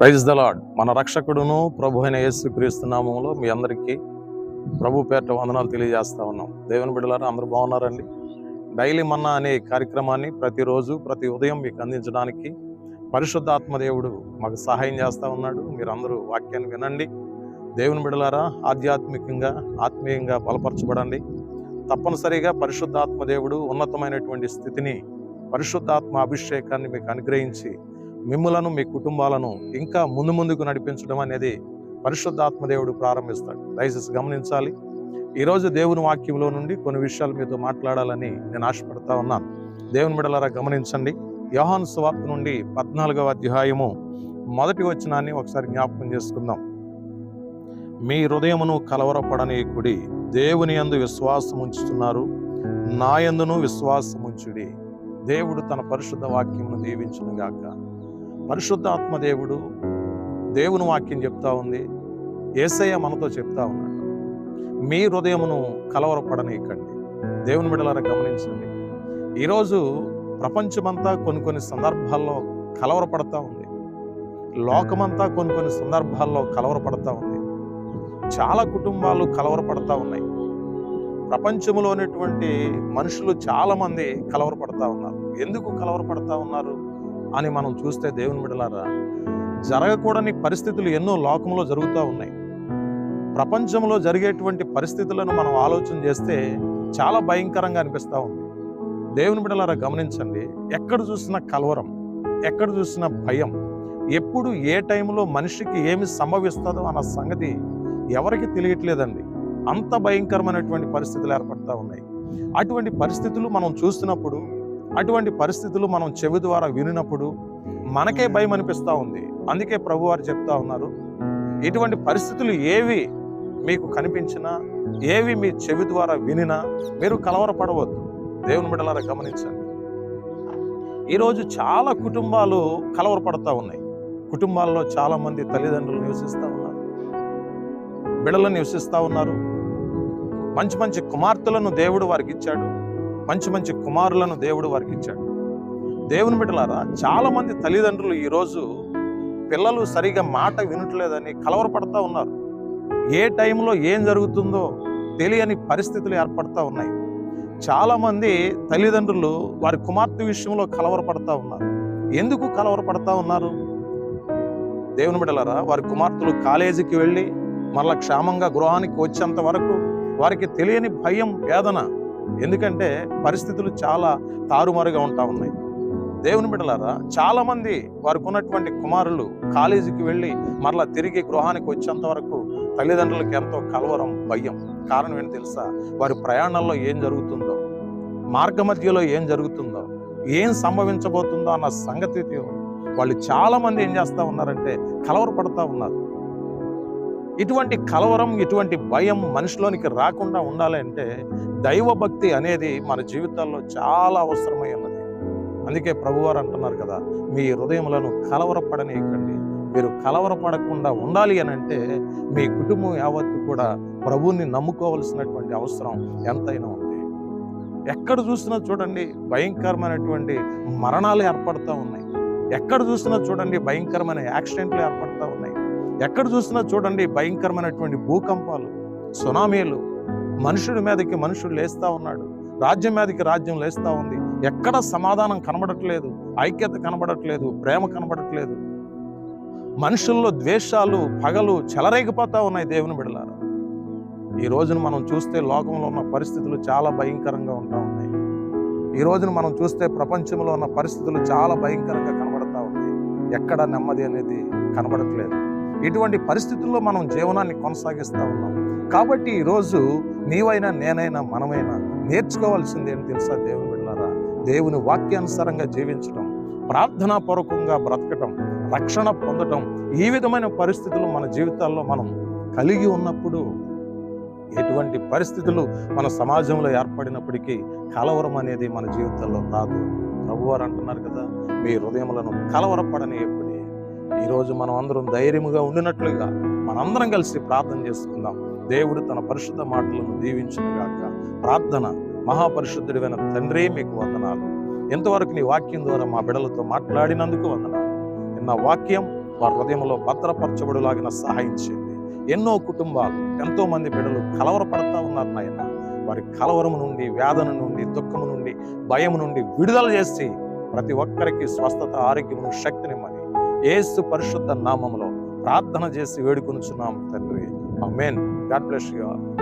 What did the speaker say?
Praise the lord. మన రక్షకుడును ప్రభు అయిన యేసుక్రీస్తు నామములో మీ అందరికీ ప్రభు పేరిట వందనాలు తెలియజేస్తా ఉన్నాం. దేవుని బిడ్డలారా, అందరూ బాగున్నారండి? డైలీ మన్నా అనే కార్యక్రమాన్ని ప్రతిరోజు ప్రతి ఉదయం మీకు అందించడానికి పరిశుద్ధాత్మ దేవుడు మాకు సహాయం చేస్తూ ఉన్నాడు. మీరందరూ వాక్యాన్ని వినండి. దేవుని బిడ్డలారా, ఆధ్యాత్మికంగా ఆత్మీయంగా బలపరచబడండి. తప్పనిసరిగా పరిశుద్ధాత్మ దేవుడు ఉన్నతమైనటువంటి స్థితిని, పరిశుద్ధాత్మ అభిషేకాన్ని మీకు అనుగ్రహించి మిమ్ములను మీ కుటుంబాలను ఇంకా ముందుకు నడిపించడం అనేది పరిశుద్ధాత్మ దేవుడు ప్రారంభిస్తాడు. దయచేసి గమనించాలి. ఈరోజు దేవుని వాక్యంలో నుండి కొన్ని విషయాలు మీతో మాట్లాడాలని నేను ఆశపడతా ఉన్నాను. దేవుని బిడ్డలారా, గమనించండి. యోహాను సువార్త నుండి 14వ అధ్యాయము 1వ వచనాన్ని ఒకసారి జ్ఞాపకం చేసుకుందాం. మీ హృదయమును కలవరపడనీయకుడి, దేవుని యందు విశ్వాసం ఉంచుతున్నారు, నా యందును విశ్వాసం ఉంచుడి. దేవుడు తన పరిశుద్ధ వాక్యమును దీవించును గాక. పరిశుద్ధాత్మ దేవుడు దేవుని వాక్యం చెప్తా ఉంది. యేసయ్య మనతో చెప్తా ఉన్నాడు, మీ హృదయమును కలవరపడనీయకండి. దేవుని బిడ్డలారా, గమనించండి. ఈరోజు ప్రపంచమంతా కొన్ని సందర్భాల్లో కలవరపడతా ఉంది. లోకమంతా కొన్ని సందర్భాల్లో కలవరపడతా ఉంది. చాలా కుటుంబాలు కలవరపడతా ఉన్నాయి. ప్రపంచంలో ఉన్నటువంటి మనుషులు చాలా మంది కలవరపడతా ఉన్నారు. ఎందుకు కలవరపడతా ఉన్నారు అని మనం చూస్తే, దేవుని బిడ్డలారా, జరగకూడని పరిస్థితులు ఎన్నో లోకంలో జరుగుతూ ఉన్నాయి. ప్రపంచంలో జరిగేటువంటి పరిస్థితులను మనం ఆలోచన చేస్తే చాలా భయంకరంగా అనిపిస్తూ ఉంది. దేవుని బిడ్డలారా, గమనించండి. ఎక్కడ చూసినా కలవరం, ఎక్కడ చూసినా భయం. ఎప్పుడు ఏ టైంలో మనిషికి ఏమి సంభవిస్తుందో అన్న సంగతి ఎవరికి తెలియట్లేదండి. అంత భయంకరమైనటువంటి పరిస్థితులు ఏర్పడతా ఉన్నాయి. అటువంటి పరిస్థితులు మనం చూస్తున్నప్పుడు, అటువంటి పరిస్థితులు మనం చెవి ద్వారా వినినప్పుడు మనకే భయం అనిపిస్తూ ఉంది. అందుకే ప్రభువారు చెప్తా ఉన్నారు, ఇటువంటి పరిస్థితులు ఏవి మీకు కనిపించినా, ఏవి మీ చెవి ద్వారా వినినా మీరు కలవరపడవద్దు. దేవుని బిడ్డలారా, గమనించండి. ఈరోజు చాలా కుటుంబాలు కలవరపడతా ఉన్నాయి. కుటుంబాల్లో చాలా మంది తల్లిదండ్రులు నివసిస్తూ ఉన్నారు, బిడ్డలను నివసిస్తూ ఉన్నారు. మంచి కుమార్తెలను దేవుడు వారికి ఇచ్చాడు, మంచి కుమారులను దేవుడు వారికి ఇచ్చాడు. దేవుని బిడ్డలారా, చాలా మంది తల్లిదండ్రులు ఈరోజు పిల్లలు సరిగా మాట వినట్లేదని కలవరపడతా ఉన్నారు. ఏ టైంలో ఏం జరుగుతుందో తెలియని పరిస్థితులు ఏర్పడతా ఉన్నాయి. చాలా మంది తల్లిదండ్రులు వారి కుమార్తె విషయంలో కలవరపడతా ఉన్నారు. ఎందుకు కలవరపడతా ఉన్నారు? దేవుని బిడ్డలారా, వారి కుమార్తెలు కాలేజీకి వెళ్ళి మరలా క్షేమంగా గృహానికి వచ్చేంత వరకు వారికి తెలియని భయం, వేదన. ఎందుకంటే పరిస్థితులు చాలా తారుమారుగా ఉంటా ఉన్నాయి. దేవుని బిడ్డలారా, చాలా మంది వారికి ఉన్నటువంటి కుమారులు కాలేజీకి వెళ్ళి మరలా తిరిగి గృహానికి వచ్చేంత వరకు తల్లిదండ్రులకు ఎంతో కలవరం, భయం. కారణం ఏంటి తెలుసా? వారి ప్రయాణాల్లో ఏం జరుగుతుందో, మార్గ మధ్యలో ఏం జరుగుతుందో, ఏం సంభవించబోతుందో అన్న సంగతి వాళ్ళు చాలా మంది ఏం చేస్తూ ఉన్నారంటే కలవరపడతా ఉన్నారు. ఇటువంటి కలవరం, ఇటువంటి భయం మనిషిలోనికి రాకుండా ఉండాలంటే దైవభక్తి అనేది మన జీవితాల్లో చాలా అవసరమై ఉన్నది. అందుకే ప్రభువారు అంటున్నారు కదా, మీ హృదయములను కలవరపడనీయకండి. మీరు కలవరపడకుండా ఉండాలి అని అంటే మీ కుటుంబం యావత్తు కూడా ప్రభువుని నమ్ముకోవలసినటువంటి అవసరం ఎంతైనా ఉంది. ఎక్కడ చూసినా చూడండి భయంకరమైనటువంటి మరణాలు ఏర్పడుతూ ఉన్నాయి. ఎక్కడ చూసినా చూడండి భయంకరమైన యాక్సిడెంట్లు ఏర్పడుతూ ఉన్నాయి. ఎక్కడ చూసినా చూడండి భయంకరమైనటువంటి భూకంపాలు, సునామీలు. మనుషుడి మీదకి మనుషుడు లేస్తూ ఉన్నాడు, రాజ్యం మీదకి రాజ్యం లేస్తూ ఉంది. ఎక్కడ సమాధానం కనబడట్లేదు, ఐక్యత కనబడట్లేదు, ప్రేమ కనబడట్లేదు. మనుషుల్లో ద్వేషాలు, పగలు చెలరేగిపోతా ఉన్నాయి. దేవుని బిడ్డలారా, ఈ రోజున మనం చూస్తే లోకంలో ఉన్న పరిస్థితులు చాలా భయంకరంగా ఉంటా ఉన్నాయి. ఈ రోజున మనం చూస్తే ప్రపంచంలో ఉన్న పరిస్థితులు చాలా భయంకరంగా కనబడతా ఉన్నాయి. ఎక్కడ నెమ్మది అనేది కనబడట్లేదు. ఇటువంటి పరిస్థితుల్లో మనం జీవనాన్ని కొనసాగిస్తూ ఉన్నాం. కాబట్టి ఈరోజు నీవైనా, నేనైనా, మనమైనా నేర్చుకోవాల్సింది ఏంటి తెలుసా? దేవుని బిడ్డలారా, దేవుని వాక్యానుసారంగా జీవించడం, ప్రార్థనాపూర్వకంగా బ్రతకటం, రక్షణ పొందటం. ఈ విధమైన పరిస్థితులు మన జీవితాల్లో మనం కలిగి ఉన్నప్పుడు ఎటువంటి పరిస్థితులు మన సమాజంలో ఏర్పడినప్పటికీ కలవరం అనేది మన జీవితాల్లో రాదు. ప్రభువారు అంటున్నారు కదా, మీ హృదయములను కలవరపడనీయకుడి. ఈరోజు మనం అందరం ధైర్యముగా ఉండినట్లుగా మనందరం కలిసి ప్రార్థన చేసుకుందాం. దేవుడు తన పరిశుద్ధ మాటలను దీవించునుగాక. ప్రార్థన. మహాపరిశుద్ధుడైన తండ్రి, మీకు వందనాలు. ఎంతవరకు నీ వాక్యం ద్వారా మా బిడ్డలతో మాట్లాడినందుకు వందనాలు. నా వాక్యం వారి హృదయంలో భద్రపరచబడులాగిన సహాయం చేయండి. ఎన్నో కుటుంబాలు, ఎంతో మంది బిడ్డలు కలవరపడతా ఉన్నారు నాయన. వారి కలవరము నుండి, వేదన నుండి, దుఃఖము నుండి, భయము నుండి విడుదల చేసి ప్రతి ఒక్కరికి స్వస్థత, ఆరోగ్యమును, శక్తినిమ్మని యేసు పరిశుద్ధ నామములో ప్రార్థన చేసి వేడుకొనుచున్నాం తండ్రి. Amen. God bless you all.